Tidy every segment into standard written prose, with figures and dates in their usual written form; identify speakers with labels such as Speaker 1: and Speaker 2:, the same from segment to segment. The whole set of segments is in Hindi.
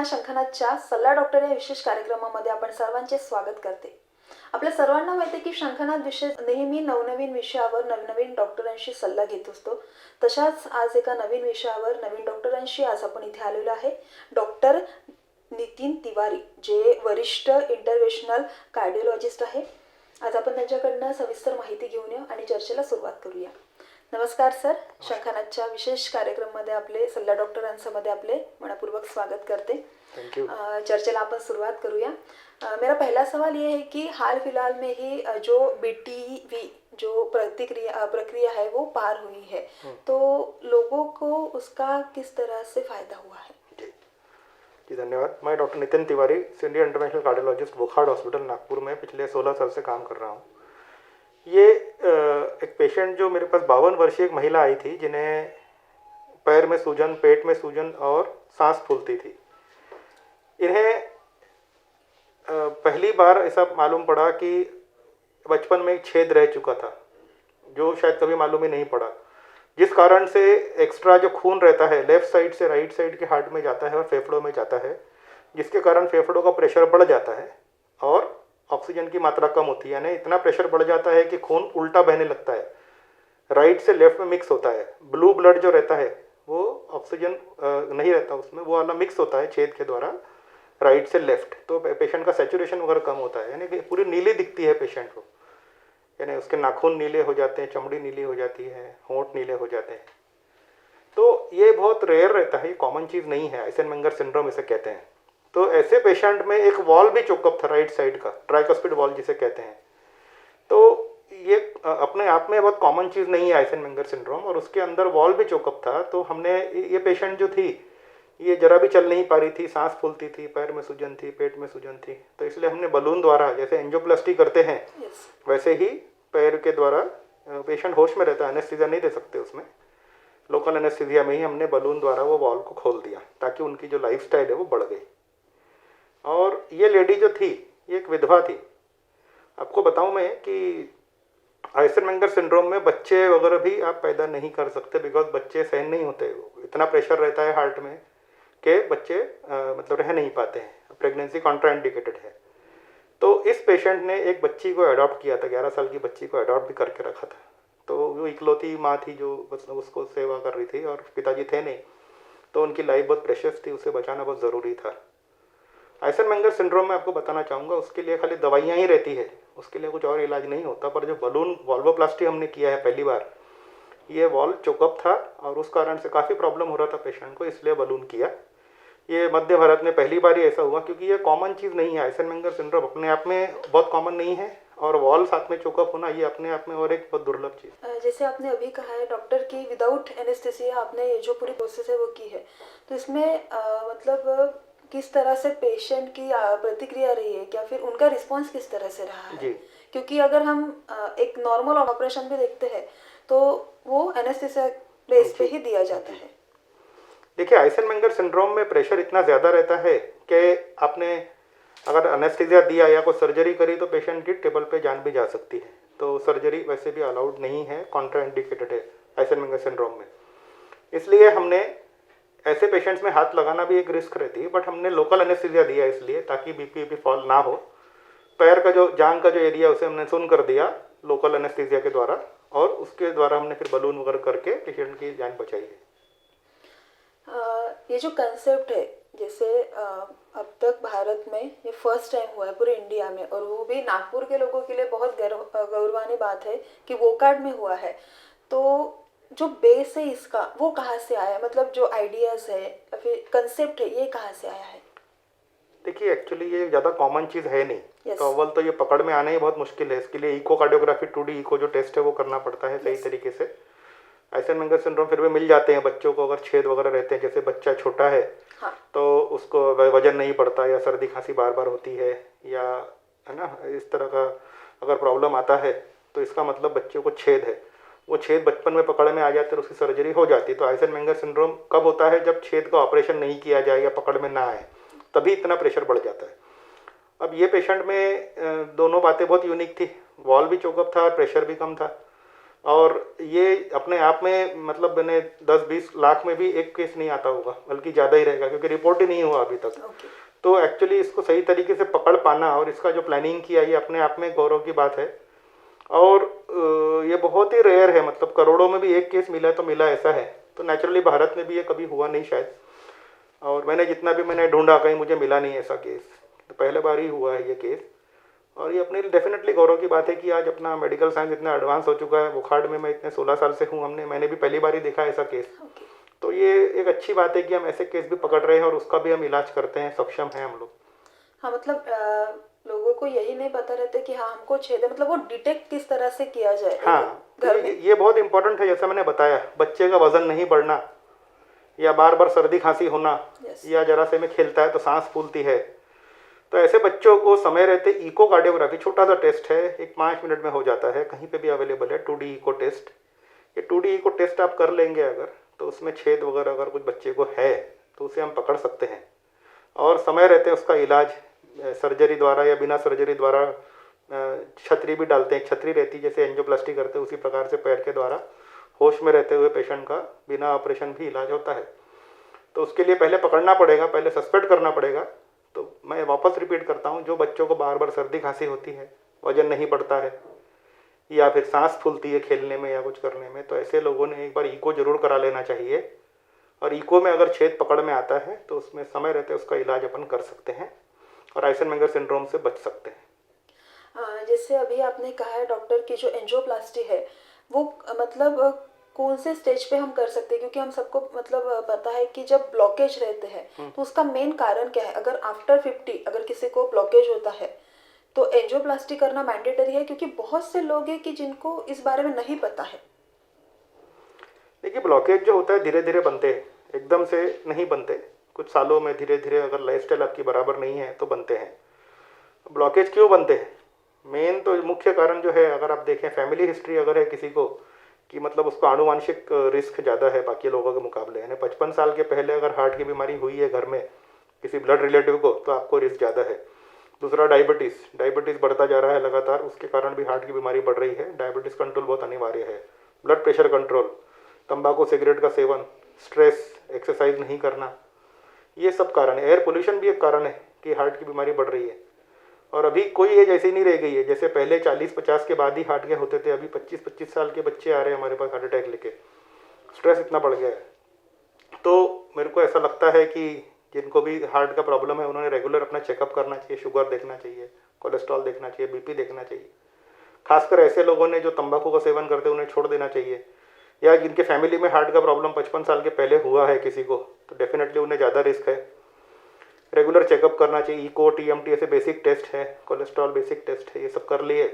Speaker 1: हा शंखनादच्या सल्ला डॉक्टर या विशेष कार्यक्रमामध्ये आपण सर्वांचे स्वागत करते. आपल्या सर्वांना माहिती आहे की शंखनाद विषय नेहमी नवनवीन विषयावर नवनवीन डॉक्टरांशी सल्ला घेत असतो. तशाच आज एका नवीन विषयावर नवीन डॉक्टरांशी आज आपण इथे आलेलो आहे. डॉक्टर नितीन तिवारी जे वरिष्ठ इंटरव्हेन्शनल कार्डिओलॉजिस्ट आहे. आज आपण त्यांच्याकडनं सविस्तर माहिती घेऊन येऊ आणि चर्चेला सुरुवात करूया. नमस्कार सर, शंखनादच्या विशेष कार्यक्रममध्ये आपले सल्ला डॉक्टरांमध्ये आपले मनपूर्वक स्वागत करते.
Speaker 2: Thank you.
Speaker 1: चर्चेला आपण सुरुवात करूया. मेरा पहला सवाल ये है कि हाल फिलहाल में ही जो BTV जो प्रक्रिया है वो पार हुई है, तो लोगों को उसका किस तरह से फायदा हुआ है?
Speaker 2: जी धन्यवाद. मैं doctor Nitin Tiwari, senior international cardiologist, Wockhardt hospital Nagpur में पिछले 16 साल से काम कर रहा हूँ. ये एक पेशेंट जो मेरे पास 52 वर्षीय एक महिला आई थी जिन्हें पैर में सूजन, पेट में सूजन और सांस फूलती थी. इन्हें पहली बार ऐसा मालूम पड़ा कि बचपन में एक छेद रह चुका था जो शायद कभी मालूम ही नहीं पड़ा, जिस कारण से एक्स्ट्रा जो खून रहता है लेफ्ट साइड से राइट साइड के हार्ट में जाता है और फेफड़ों में जाता है, जिसके कारण फेफड़ों का प्रेशर बढ़ जाता है और ऑक्सीजन की मात्रा कम होती है. यानी इतना प्रेशर बढ़ जाता है कि खून उल्टा बहने लगता है, राइट से लेफ्ट में मिक्स होता है. ब्लू ब्लड जो रहता है वो ऑक्सीजन नहीं रहता उसमें, वो वाला मिक्स होता है छेद के द्वारा राइट से लेफ्ट. तो पेशेंट का सैचुरेशन वगैरह कम होता है, यानी कि पूरी नीली दिखती है पेशेंट को. यानी उसके नाखून नीले हो जाते हैं, चमड़ी नीली हो जाती है, होंठ नीले हो जाते हैं. तो ये बहुत रेयर रहता है, ये कॉमन चीज़ नहीं है. आइसेनमेंगर सिंड्रोम इसे कहते हैं. तो ऐसे पेशेंट में एक वॉल भी चोकअप था राइट साइड का, ट्राइकस्पिड वॉल जिसे कहते हैं. तो ये अपने आप में बहुत कॉमन चीज़ नहीं है आइसेनमेंगर सिंड्रोम, और उसके अंदर वॉल भी चोकअप था. तो हमने ये पेशेंट जो थी ये जरा भी चल नहीं पा रही थी, सांस फूलती थी, पैर में सूजन थी, पेट में सूजन थी. तो इसलिए हमने बलून द्वारा, जैसे एंजियोप्लास्टी करते हैं वैसे ही पैर के द्वारा, पेशेंट होश में रहता है, एनेस्थीसिया नहीं दे सकते उसमें, लोकल एनेस्थीसिया में ही हमने बलून द्वारा वो वॉल को खोल दिया ताकि उनकी जो लाइफस्टाइल है वो बढ़ गई. और ये लेडी जो थी ये एक विधवा थी. आपको बताऊं मैं कि आइसेनमेंगर सिंड्रोम में बच्चे वगैरह भी आप पैदा नहीं कर सकते, बिकॉज बच्चे सहन नहीं होते. इतना प्रेशर रहता है हार्ट में कि बच्चे मतलब रह नहीं पाते हैं. प्रेगनेंसी कॉन्ट्राइंडिकेटेड है. तो इस पेशेंट ने एक बच्ची को अडॉप्ट किया था, 11 साल की बच्ची को अडॉप्ट भी करके रखा था. तो वो इकलौती माँ थी जो बस उसको सेवा कर रही थी, और पिताजी थे नहीं, तो उनकी लाइफ बहुत प्रेशियस थी, उसे बचाना बहुत ज़रूरी था. आइसेनमेंगर सिंड्रोम में आपको बताना चाहूँगा, उसके लिए खाली दवाइयाँ ही रहती है, उसके लिए कुछ और इलाज नहीं होता. पर जो बलून वॉल्वोप्लास्टी हमने किया है पहली बार, ये वॉल चोकअप था और उस कारण से काफ़ी प्रॉब्लम हो रहा था पेशेंट को, इसलिए बलून किया. ये मध्य भारत में पहली बार ही ऐसा हुआ, क्योंकि ये कॉमन चीज़ नहीं है. आइसेनमेंगर सिंड्रोम अपने आप में बहुत कॉमन नहीं है, और वॉल साथ में चोकअप होना ये अपने आप में और एक बहुत दुर्लभ चीज़.
Speaker 1: जैसे आपने अभी कहा है डॉक्टर की विदाउट एनेस्थीसिया आपने ये जो पूरी प्रोसेस है वो की है, तो इसमें मतलब किस तरह से पेशेंट की प्रतिक्रिया रही है, या फिर उनका रिस्पांस किस तरह से रहा है?
Speaker 2: जी.
Speaker 1: क्योंकि अगर हम एक नॉर्मल ऑपरेशन भी देखते हैं तो वो एनेस्थीसिया प्लेस पे ही दिया जाता है.
Speaker 2: देखिए, आइसेनमेंगर सिंड्रोम में प्रेशर इतना ज़्यादा रहता है कि आपने अगर एनेस्थीसिया दिया या कोई सर्जरी करी तो पेशेंट की टेबल पे जान भी जा सकती है. तो सर्जरी वैसे भी अलाउड नहीं है, कॉन्ट्राइंडिकेटेड है आइसेनमेंगर सिंड्रोम में. इसलिए हमने ऐसे पेशेंट्स में हाथ लगाना भी एक रिस्क रहती है, बट हमने लोकल एनेस्थीसिया दिया इसलिए ताकि बीपी फॉल ना हो. पैर का जो जांघ का जो एरिया उसे हमने सुन कर दिया लोकल एनेस्थीसिया के द्वारा, और उसके द्वारा हमने फिर बलून वगैरह करके पेशेंट की जान बचाई है.
Speaker 1: ये जो कंसेप्ट है, जैसे अब तक भारत में ये फर्स्ट टाइम हुआ है पूरे इंडिया में, और वो भी नागपुर के लोगों के लिए बहुत गौरवानी बात है कि वोकहार्ट में हुआ है. तो जो बेस है इसका वो कहाँ से आया, मतलब जो आइडियाज़ है या फिर कंसेप्ट है ये कहाँ से आया है?
Speaker 2: देखिए, एक्चुअली ये ज़्यादा कॉमन चीज़ है नहीं.
Speaker 1: Yes.
Speaker 2: तो अव्वल तो ये पकड़ में आना ही बहुत मुश्किल है. इसके लिए इकोकार्डियोग्राफी 2D इको जो टेस्ट है वो करना पड़ता है सही तरीके से. आइसेनमेंगर सिंड्रोम फिर भी मिल जाते हैं बच्चों को, अगर छेद वगैरह रहते हैं, जैसे बच्चा छोटा है
Speaker 1: हाँ.
Speaker 2: तो उसको वजन नहीं बढ़ता, या सर्दी खांसी बार बार होती है, या है ना, इस तरह का अगर प्रॉब्लम आता है तो इसका मतलब बच्चों को छेद है. वो छेद बचपन में पकड़ में आ जाते हैं, उसकी सर्जरी हो जाती है. तो आइसेनमेंगर सिंड्रोम कब होता है? जब छेद का ऑपरेशन नहीं किया जाए या पकड़ में ना आए, तभी इतना प्रेशर बढ़ जाता है. अब ये पेशेंट में दोनों बातें बहुत यूनिक थी. वॉल भी चोकअप था और प्रेशर भी कम था. और ये अपने आप में मतलब मैंने 10-20 लाख में भी एक केस नहीं आता होगा, बल्कि ज़्यादा ही रहेगा, क्योंकि रिपोर्ट ही नहीं हुआ अभी तक।
Speaker 1: ओके।
Speaker 2: तो एक्चुअली इसको सही तरीके से पकड़ पाना और इसका जो प्लानिंग किया, ये अपने आप में गौरव की बात है। और ये बहुत ही रेयर है, मतलब करोड़ों में भी एक केस मिला है तो मिला, ऐसा है। तो नेचुरली भारत में भी ये कभी हुआ नहीं शायद, और मैंने जितना भी मैंने ढूंढा कहीं मुझे मिला नहीं ऐसा केस, तो पहले बार ही हुआ है ये केस। और ये अपने लिए डेफिनेटली गौरव की बात है कि आज अपना मेडिकल साइंस इतना एडवांस हो चुका है। वोखाड़ में मैं इतने 16 साल से हूँ, मैंने भी पहली बार ही देखा ऐसा केस।
Speaker 1: ओके।
Speaker 2: तो ये एक अच्छी बात है कि हम ऐसे केस भी पकड़ रहे हैं और उसका भी हम इलाज करते हैं, सक्षम हैं हम लोग।
Speaker 1: हाँ, मतलब लोगों को यही नहीं पता रहता कि हाँ हमको छेद है, मतलब वो डिटेक्ट किस तरह से किया जाए
Speaker 2: हाँ,
Speaker 1: घर में।
Speaker 2: ये बहुत इंपॉर्टेंट है। जैसा मैंने बताया, बच्चे का वजन नहीं बढ़ना, या बार बार सर्दी खांसी होना,
Speaker 1: Yes.
Speaker 2: या जरा से में खेलता है तो सांस फूलती है, तो ऐसे बच्चों को समय रहते इकोकार्डियोग्राफी, छोटा सा टेस्ट है, एक 5 मिनट में हो जाता है, कहीं पे भी अवेलेबल है, 2D इको टेस्ट। ये 2D इको टेस्ट आप कर लेंगे अगर, तो उसमें छेद वगैरह अगर कुछ बच्चे को है तो उसे हम पकड़ सकते हैं, और समय रहते उसका इलाज सर्जरी द्वारा या बिना सर्जरी द्वारा, छतरी भी डालते हैं, छतरी रहती है जैसे एंजियोप्लास्टी करते हैं उसी प्रकार से पैर के द्वारा होश में रहते हुए पेशेंट का बिना ऑपरेशन भी इलाज होता है। तो उसके लिए पहले पकड़ना पड़ेगा, पहले सस्पेक्ट करना पड़ेगा। तो मैं वापस रिपीट करता हूँ, जो बच्चों को बार बार सर्दी खांसी होती है, वजन नहीं बढ़ता है, या फिर सांस फूलती है खेलने में या कुछ करने में, तो ऐसे लोगों ने एक बार इको जरूर करा लेना चाहिए। और इको में अगर छेद पकड़ में आता है तो उसमें समय रहते उसका इलाज अपन कर सकते हैं और आइसेनमेंगर सिंड्रोम से बच सकते हैं।
Speaker 1: जैसे अभी आपने कहा है डॉक्टर की जो एंजियोप्लास्टी है वो मतलब कौन से स्टेज पे हम कर सकते हैं, क्योंकि हम सबको मतलब पता है कि जब ब्लॉकेज रहते हैं तो उसका मेन कारण क्या है। अगर आफ्टर 50 अगर किसी को ब्लॉकेज होता है तो एंजियोप्लास्टी करना मैंडेटरी है, क्योंकि बहुत से लोग हैं कि जिनको इस बारे में नहीं पता है।
Speaker 2: देखिए, ब्लॉकेज जो होता है धीरे धीरे बनते हैं, एकदम से नहीं बनते, कुछ सालों में धीरे धीरे, अगर लाइफस्टाइल आपकी बराबर नहीं है तो बनते हैं। ब्लॉकेज क्यों बनते हैं? मेन तो मुख्य कारण जो है, अगर आप देखें फैमिली हिस्ट्री अगर है किसी को, कि मतलब उसको आनुवंशिक रिस्क ज़्यादा है बाकी लोगों के मुकाबले, यानी 55 साल के पहले अगर हार्ट की बीमारी हुई है घर में किसी ब्लड रिलेटिव को, तो आपको रिस्क ज़्यादा है। दूसरा डायबिटीज़ बढ़ता जा रहा है लगातार, उसके कारण भी हार्ट की बीमारी बढ़ रही है। डायबिटीज़ कंट्रोल बहुत अनिवार्य है। ब्लड प्रेशर कंट्रोल, तंबाकू सिगरेट का सेवन, स्ट्रेस, एक्सरसाइज नहीं करना, ये सब कारण है। एयर पोल्यूशन भी एक कारण है कि हार्ट की बीमारी बढ़ रही है। और अभी कोई एज ऐसी नहीं रह गई है, जैसे पहले 40-50 के बाद ही हार्ट के होते थे, अभी 25-25 साल के बच्चे आ रहे हैं हमारे पास हार्ट अटैक लेके। स्ट्रेस इतना बढ़ गया है। तो मेरे को ऐसा लगता है कि जिनको भी हार्ट का प्रॉब्लम है उन्होंने रेगुलर अपना चेकअप करना चाहिए, शुगर देखना चाहिए, कोलेस्ट्रॉल देखना चाहिए, बीपी देखना चाहिए। खासकर ऐसे लोगों ने जो तंबाकू का सेवन करते हैं उन्हें छोड़ देना चाहिए, या जिनके फैमिली में हार्ट का प्रॉब्लम 55 साल के पहले हुआ है किसी को, तो डेफिनेटली उन्हें ज़्यादा रिस्क है। रेगुलर चेकअप करना चाहिए, इको, टीएमटी ऐसे बेसिक टेस्ट है, कोलेस्ट्रॉल बेसिक टेस्ट है, ये सब कर लिए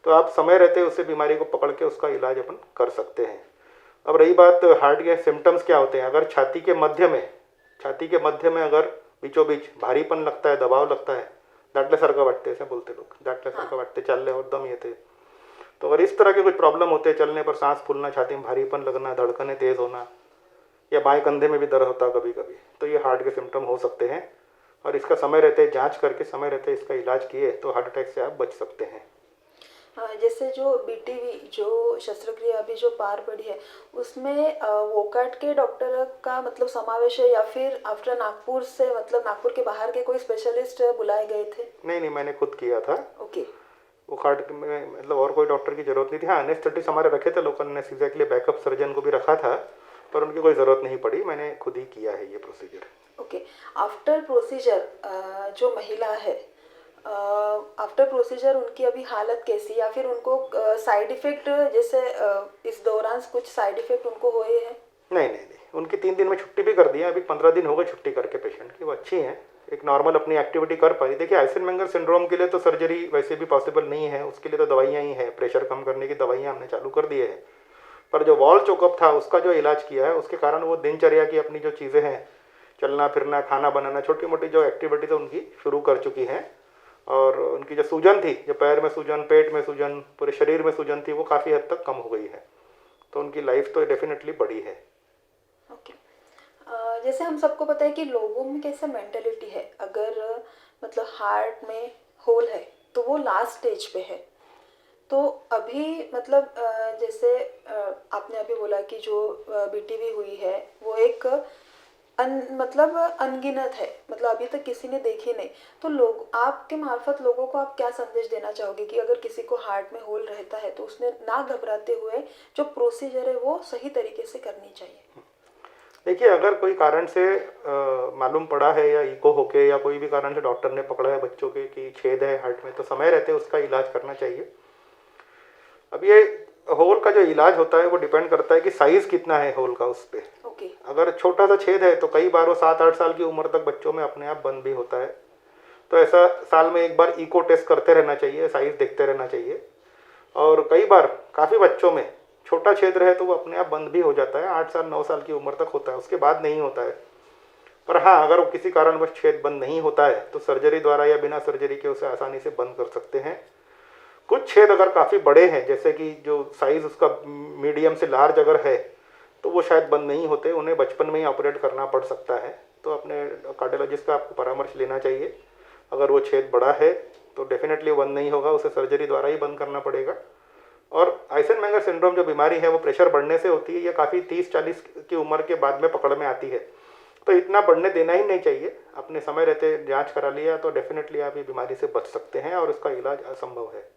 Speaker 2: तो आप समय रहते उससे बीमारी को पकड़ के उसका इलाज अपन कर सकते हैं। अब रही बात हार्ट के सिम्टम्स क्या होते हैं, अगर छाती के मध्य में अगर बीचों बीच भारीपन लगता है, दबाव लगता है, दाटल्यासारखं वाटते, ऐसे बोलते लोग, दाटल्यासारखं वाटते, चालल्यावर दम येते, तो अगर इस तरह के कुछ प्रॉब्लम होते हैं, चलने पर सांस फूलना, छाती में भारीपन लगना, धड़कनें तेज होना, या बाएं कंधे में भी दर्द होता कभी कभी, तो ये हार्ट के सिम्टम हो सकते हैं। और इसका समय रहते जांच करके समय रहते इसका इलाज किए तो हार्ट अटैक से आप बच सकते हैं।
Speaker 1: जैसे जो बीटीवी जो शस्त्रक्रिया अभी जो पार पड़ी है उसमें वोकाट के डॉक्टर का मतलब समावेश है, या फिर आफ्टर नागपुर से मतलब नागपुर के बाहर के कोई स्पेशलिस्ट बुलाए गए थे?
Speaker 2: नहीं, मैंने खुद किया था।
Speaker 1: ओके।
Speaker 2: वोकाट में मतलब और कोई डॉक्टर की जरूरत नहीं थी। हाँ, एनेस्थेटिस्ट हमारे रखे थे, लोकल एनेस्थीसिया के लिए बैकअप सर्जन को भी रखा था, पर उनकी कोई ज़रूरत नहीं पड़ी, मैंने खुद ही किया है ये प्रोसीजर।
Speaker 1: ओके। आफ्टर प्रोसीजर जो महिला है, आफ्टर प्रोसीजर उनकी अभी हालत कैसी, या फिर उनको साइड इफेक्ट जैसे इस दौरान कुछ साइड इफेक्ट उनको हुए हैं?
Speaker 2: नहीं, उनकी 3 दिन में छुट्टी भी कर दी है, अभी 15 दिन हो गए छुट्टी करके पेशेंट की, वो अच्छी हैं, एक नॉर्मल अपनी एक्टिविटी कर पाई। देखिए, आइसेनमेंगर सिंड्रोम के लिए तो सर्जरी वैसे भी पॉसिबल नहीं है, उसके लिए तो दवाइयाँ ही हैं, प्रेशर कम करने की दवाइयाँ हमने चालू कर दी है। पर जो वॉल चोकअप था उसका जो इलाज किया है उसके कारण वो दिनचर्या की अपनी जो चीज़ें हैं, चलना फिरना, खाना बनाना, छोटी मोटी जो एक्टिविटी तो उनकी शुरू कर चुकी हैं। और उनकी जो सूजन थी, जो पैर में सूजन, पेट में सूजन, पूरे शरीर में सूजन थी, वो काफ़ी हद तक कम हो गई है। तो उनकी लाइफ तो डेफिनेटली बढ़ी है।
Speaker 1: ओके। जैसे हम सबको पता है कि लोगों में कैसे मेंटेलिटी है, अगर मतलब हार्ट में होल है तो वो लास्ट स्टेज पे है। तो अभी मतलब जैसे की जो बीटीवी हुई है वो एक मतलब अनगिनत है, मतलब अभी तक किसी ने देखी नहीं। तो लोग आपके मार्फत लोगों को आप क्या संदेश देना चाहोगे कि अगर किसी को हार्ट में होल रहता है तो उसने ना घबराते हुए जो प्रोसीजर है वो सही तरीके से करनी चाहिए?
Speaker 2: देखिए, अगर कोई कारण से मालूम पड़ा है या इको होके या कोई भी कारण से डॉक्टर ने पकड़ा है बच्चों के कि छेद है हार्ट में, तो समय रहते उसका इलाज करना चाहिए। अब ये होल का जो इलाज होता है वो डिपेंड करता है कि साइज़ कितना है होल का उस पे।
Speaker 1: ओके।
Speaker 2: अगर छोटा सा छेद है तो कई बार वो 7-8 साल की उम्र तक बच्चों में अपने आप बंद भी होता है। तो ऐसा साल में एक बार इको टेस्ट करते रहना चाहिए, साइज़ देखते रहना चाहिए। और कई बार काफ़ी बच्चों में छोटा छेद रहे तो वो अपने आप बंद भी हो जाता है, 8 साल 9 साल की उम्र तक होता है, उसके बाद नहीं होता है। पर हाँ, अगर वो किसी कारणवश छेद बंद नहीं होता है तो सर्जरी द्वारा या बिना सर्जरी के उसे आसानी से बंद कर सकते हैं। कुछ छेद अगर काफ़ी बड़े हैं, जैसे कि जो साइज़ उसका मीडियम से लार्ज अगर है, तो वो शायद बंद नहीं होते, उन्हें बचपन में ही ऑपरेट करना पड़ सकता है। तो अपने कार्डियोलॉजिस्ट का आपको परामर्श लेना चाहिए। अगर वो छेद बड़ा है तो डेफिनेटली बंद नहीं होगा, उसे सर्जरी द्वारा ही बंद करना पड़ेगा। और आइसेनमेंगर सिंड्रोम जो बीमारी है वो प्रेशर बढ़ने से होती है, ये काफ़ी 30-40 की उम्र के बाद में पकड़ में आती है। तो इतना बढ़ने देना ही नहीं चाहिए। अपने समय रहते जांच करा लिया तो डेफिनेटली आप ये बीमारी से बच सकते हैं और इसका इलाज असंभव है।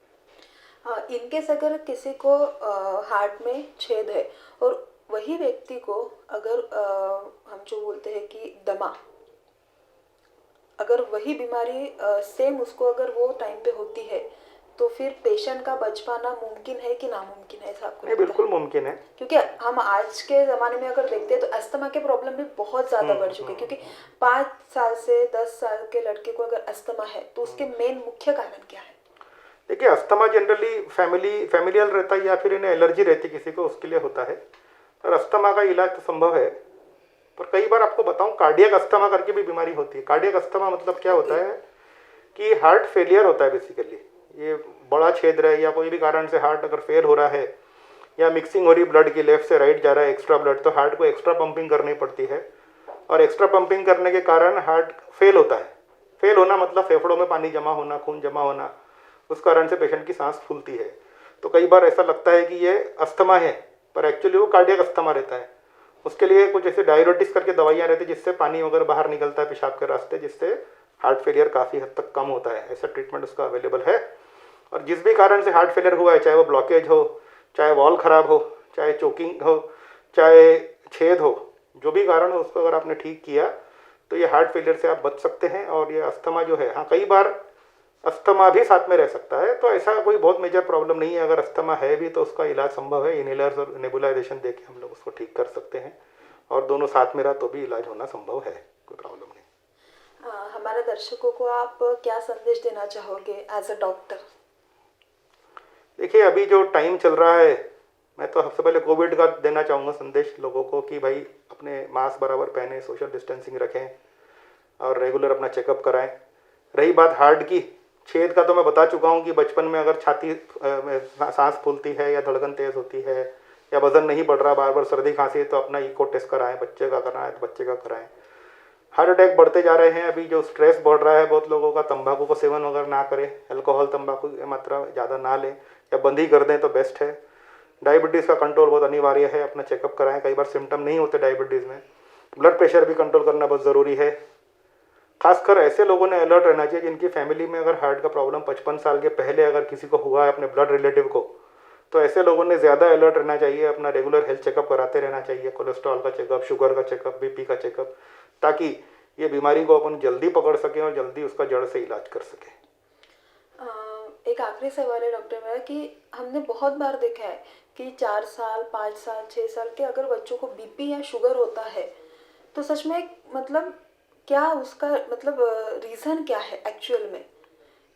Speaker 1: हाँ, इनकेस अगर किसी को हार्ट में छेद है और वही व्यक्ति को अगर हम जो बोलते हैं कि दमा, अगर वही बीमारी सेम उसको अगर वो टाइम पे होती है तो फिर पेशेंट का बच पाना मुमकिन है कि नामुमकिन है, ऐसा आपको
Speaker 2: नहीं,
Speaker 1: लगता है?
Speaker 2: बिल्कुल मुमकिन है।
Speaker 1: क्योंकि हम आज के ज़माने में अगर देखते हैं तो अस्थमा के प्रॉब्लम भी बहुत ज़्यादा बढ़ चुके हैं, क्योंकि 5 साल से 10 साल के लड़के को अगर अस्थमा है तो उसके मेन मुख्य कारण क्या है?
Speaker 2: देखिए, अस्थमा जनरली फैमिलियल रहता है या फिर इन्हें एलर्जी रहती है किसी को, उसके लिए होता है। और अस्थमा का इलाज तो संभव है, पर कई बार आपको बताऊं कार्डियक अस्थमा करके भी बीमारी होती है। कार्डियक अस्थमा मतलब क्या होता है कि हार्ट फेलियर होता है बेसिकली। ये बड़ा छेद रहे या कोई भी कारण से हार्ट अगर फेल हो रहा है या मिक्सिंग हो रही ब्लड की, लेफ्ट से राइट जा रहा है एक्स्ट्रा ब्लड, तो हार्ट को एक्स्ट्रा पंपिंग करनी पड़ती है और एक्स्ट्रा पंपिंग करने के कारण हार्ट फेल होता है। फेल होना मतलब फेफड़ों में पानी जमा होना, खून जमा होना, उस कारण से पेशेंट की सांस फूलती है। तो कई बार ऐसा लगता है कि ये अस्थमा है, पर एक्चुअली वो कार्डियक अस्थमा रहता है। उसके लिए कुछ ऐसे डायरेटिक्स करके दवाइयाँ रहती है जिससे पानी वगैरह बाहर निकलता है पेशाब के रास्ते, जिससे हार्ट फेलियर काफ़ी हद तक कम होता है। ऐसा ट्रीटमेंट उसका अवेलेबल है। और जिस भी कारण से हार्ट फेलियर हुआ है, चाहे वो ब्लॉकेज हो, चाहे वॉल खराब हो, चाहे चोकिंग हो, चाहे छेद हो, जो भी कारण हो उसको अगर आपने ठीक किया तो ये हार्ट फेलियर से आप बच सकते हैं। और ये अस्थमा जो है, हाँ कई बार अस्थमा भी साथ में रह सकता है, तो ऐसा कोई बहुत मेजर प्रॉब्लम नहीं है। अगर अस्थमा है भी तो उसका इलाज संभव है, इनहेलर्स और नेबुलाइजेशन देके हम लोग उसको ठीक कर सकते हैं। और दोनों साथ में रहा तो भी इलाज होना संभव है, कोई प्रॉब्लम नहीं।
Speaker 1: हमारे दर्शकों को आप क्या संदेश देना चाहोगे एज अ डॉक्टर?
Speaker 2: देखिए, अभी जो टाइम चल रहा है, मैं तो सबसे पहले कोविड का देना चाहूँगा संदेश लोगों को कि भाई अपने मास्क बराबर पहने, सोशल डिस्टेंसिंग रखें और रेगुलर अपना चेकअप कराएं। रही बात हार्ट की, छेद का तो मैं बता चुका हूँ कि बचपन में अगर छाती में सांस फूलती है या धड़कन तेज़ होती है या वजन नहीं बढ़ रहा, बार बार सर्दी खांसी है, तो अपना इको टेस्ट कराएं। बच्चे का करना है तो बच्चे का कराएं। हार्ट अटैक बढ़ते जा रहे हैं, अभी जो स्ट्रेस बढ़ रहा है बहुत लोगों का, तंबाकू का सेवन वगैरह ना करें, अल्कोहल तंबाकू की मात्रा ज़्यादा ना लें या बंद ही कर दें तो बेस्ट है। डायबिटीज़ का कंट्रोल बहुत अनिवार्य है, अपना चेकअप कराएं। कई बार सिम्टम नहीं होते डायबिटीज़ में। ब्लड प्रेशर भी कंट्रोल करना बहुत ज़रूरी है। खासकर ऐसे लोगों ने अलर्ट रहना चाहिए जिनकी फैमिली में अगर हार्ट का प्रॉब्लम 55 साल के पहले अगर किसी को हुआ है अपने ब्लड रिलेटिव को, तो ऐसे लोगों ने ज़्यादा अलर्ट रहना चाहिए। अपना रेगुलर हेल्थ चेकअप कराते रहना चाहिए, कोलेस्ट्रॉल का चेकअप, शुगर का चेकअप, बीपी का चेकअप, ताकि ये बीमारी को अपन जल्दी पकड़ सकें और जल्दी उसका जड़ से इलाज कर सकें।
Speaker 1: एक आखिरी सवाल है डॉक्टर मेरा कि हमने बहुत बार देखा है कि 4 साल 5 साल 6 साल के अगर बच्चों को बीपी या शुगर होता है तो सच में मतलब क्या उसका मतलब रीज़न क्या है एक्चुअल में?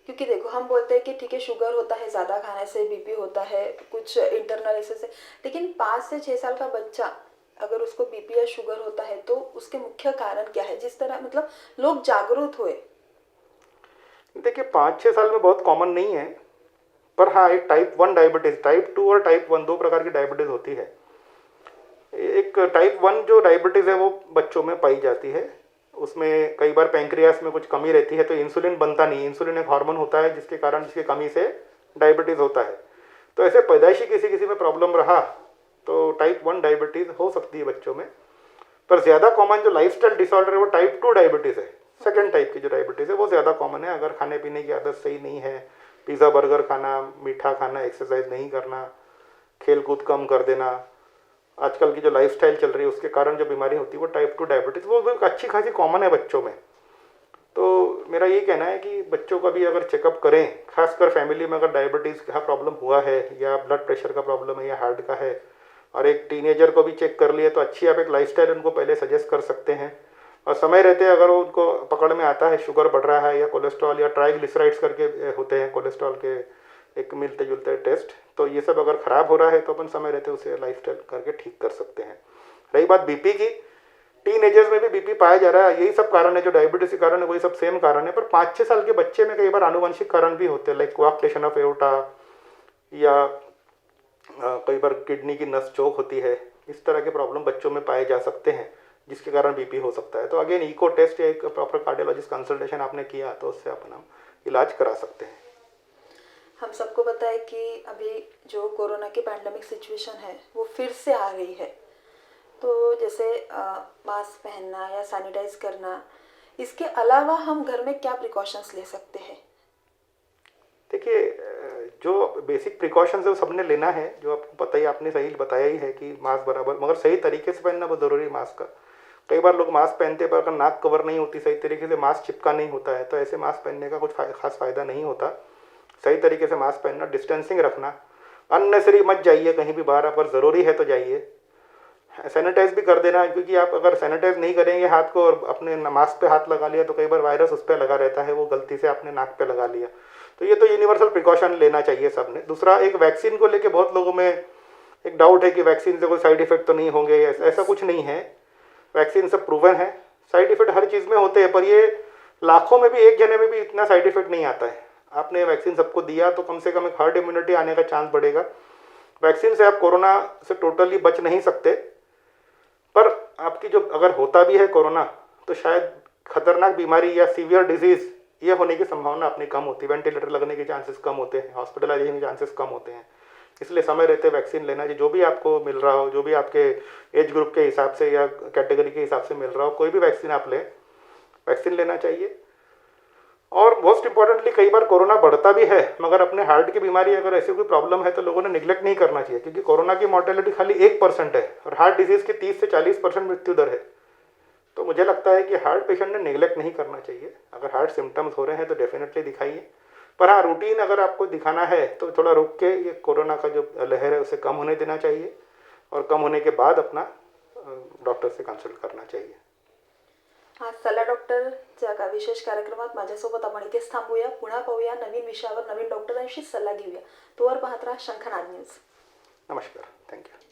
Speaker 1: क्योंकि देखो हम बोलते हैं कि ठीक है शुगर होता है ज़्यादा खाने से, बीपी होता है कुछ इंटरनल ऐसे से, लेकिन 5 से 6 साल का बच्चा अगर उसको बीपी या शुगर होता है तो उसके मुख्य कारण क्या है, जिस तरह मतलब लोग जागरूक हुए?
Speaker 2: देखिए, 5-6 साल में बहुत कॉमन नहीं है, पर हाँ एक टाइप 1 डायबिटीज़, टाइप 2 और टाइप 1 दो प्रकार की डायबिटीज़ होती है। एक टाइप 1 जो डायबिटीज़ है वो बच्चों में पाई जाती है। उसमें कई बार पैंक्रियास में कुछ कमी रहती है तो इंसुलिन बनता नहीं। इंसुलिन एक हार्मोन होता है जिसके कारण, जिसकी कमी से डायबिटीज़ होता है। तो ऐसे पैदाइशी किसी किसी में प्रॉब्लम रहा तो टाइप 1 डायबिटीज़ हो सकती है बच्चों में। पर ज़्यादा कॉमन जो लाइफस्टाइल डिसऑर्डर है वो टाइप 2 डायबिटीज़ है। सेकंड टाइप की जो डायबिटीज़ है वो ज़्यादा कॉमन है। अगर खाने पीने की आदत सही नहीं है, पिज़्ज़ा बर्गर खाना, मीठा खाना, एक्सरसाइज नहीं करना, खेल कूद कम कर देना, आजकल की जो लाइफस्टाइल चल रही है उसके कारण जो बीमारी होती है वो टाइप 2 डायबिटीज़ वो भी अच्छी खासी कॉमन है बच्चों में। तो मेरा ये कहना है कि बच्चों का भी अगर चेकअप करें, खासकर फैमिली में अगर डायबिटीज़ का प्रॉब्लम हुआ है या ब्लड प्रेशर का प्रॉब्लम है या हार्ट का है, और एक टीनेजर को भी चेक कर लिया, तो अच्छी आप एक लाइफस्टाइल उनको पहले सजेस्ट कर सकते हैं। और समय रहते अगर उनको पकड़ में आता है शुगर बढ़ रहा है या कोलेस्ट्रॉल या ट्राइग्लिसराइड्स करके होते हैं कोलेस्ट्रॉल के एक मिलते जुलते टेस्ट, तो ये सब अगर ख़राब हो रहा है तो अपन समय रहते उसे लाइफस्टाइल करके ठीक कर सकते हैं। रही बात बीपी की, टीन एजर्स में भी बीपी पाया जा रहा है। यही सब कारण है जो डायबिटीज के कारण है, वही सब सेम कारण है। पर 5-6 साल के बच्चे में कई बार आनुवंशिक कारण भी होते हैं, लाइक कोआक्टेशन ऑफ एओर्टा या कई बार किडनी की नस चौक होती है। इस तरह के प्रॉब्लम बच्चों में पाए जा सकते हैं जिसके कारण बीपी हो सकता है। तो अगेन इको टेस्ट या एक प्रॉपर कार्डियोलॉजिस्ट कंसल्टेशन आपने किया तो उससे अपन हम इलाज करा सकते हैं।
Speaker 1: हम सबको पता है कि अभी जो कोरोना की पैंडमिक सिचुएशन है वो फिर से आ रही है, तो जैसे मास्क पहनना या सैनिटाइज करना, इसके अलावा हम घर में क्या प्रिकॉशंस ले सकते हैं?
Speaker 2: देखिए, जो बेसिक प्रिकॉशंस है वो सबने लेना है, जो आपको पता ही, आपने सही बताया ही है कि मास्क बराबर, मगर सही तरीके से पहनना बहुत ज़रूरी है मास्क का। कई बार लोग मास्क पहनते पर अगर नाक कवर नहीं होती सही तरीके से, मास्क चिपका नहीं होता है, तो ऐसे मास्क पहनने का कुछ खास फ़ायदा नहीं होता। सही तरीके से मास्क पहनना, डिस्टेंसिंग रखना, अननेसरी मत जाइए कहीं भी बाहर, अगर ज़रूरी है तो जाइए। सैनिटाइज भी कर देना, क्योंकि आप अगर सैनिटाइज नहीं करेंगे हाथ को और अपने मास्क पे हाथ लगा लिया तो कई बार वायरस उस पर लगा रहता है, वो गलती से आपने नाक पे लगा लिया। तो ये तो यूनिवर्सल प्रिकॉशन लेना चाहिए सबने। दूसरा, एक वैक्सीन को लेके बहुत लोगों में एक डाउट है कि वैक्सीन से कोई साइड इफेक्ट तो नहीं होंगे, ऐसा कुछ नहीं है। वैक्सीन सब प्रूवन है, साइड इफेक्ट हर चीज़ में होते हैं, पर ये लाखों में भी एक जने में भी इतना साइड इफेक्ट नहीं आता है। आपने वैक्सीन सबको दिया तो कम से कम एक हर्ड इम्यूनिटी आने का चांस बढ़ेगा। वैक्सीन से आप कोरोना से टोटली बच नहीं सकते, पर आपकी जो अगर होता भी है कोरोना तो शायद खतरनाक बीमारी या सीवियर डिजीज़ ये होने की संभावना अपनी कम होती है, वेंटिलेटर लगने के चांसेस कम होते हैं, हॉस्पिटलाइजेशन के चांसेस कम होते हैं। इसलिए समय रहते वैक्सीन लेना चाहिए, जो भी आपको मिल रहा हो, जो भी आपके एज ग्रुप के हिसाब से या कैटेगरी के हिसाब से मिल रहा हो, कोई भी वैक्सीन आप लें, वैक्सीन लेना चाहिए। और मोस्ट इंपॉर्टेंटली, कई बार कोरोना बढ़ता भी है, मगर अपने हार्ट की बीमारी अगर ऐसी कोई प्रॉब्लम है तो लोगों ने निगलेक्ट नहीं करना चाहिए, क्योंकि कोरोना की मॉर्टेलिटी खाली 1% है और हार्ट डिजीज़ की 30 से 40% मृत्यु दर है। तो मुझे लगता है कि हार्ट पेशेंट ने निगलेक्ट नहीं करना चाहिए। अगर हार्ट सिम्टम्स हो रहे हैं तो डेफिनेटली दिखाइए, पर हाँ, रूटीन अगर आपको दिखाना है तो थोड़ा रुक के ये कोरोना का जो लहर है उसे कम होने देना चाहिए, और कम होने के बाद अपना डॉक्टर से कन्सल्ट करना चाहिए।
Speaker 1: हा चला डॉक्टरच्या का विशेष कार्यक्रमात माझ्यासोबत आपण इथेच थांबूया. पुन्हा पाहूया नवीन विषयावर, नवीन डॉक्टरांशी सल्ला घेऊया. तोवर पाहत राहा शंखनाद न्यूज.
Speaker 2: नमस्कार, थैंक यू.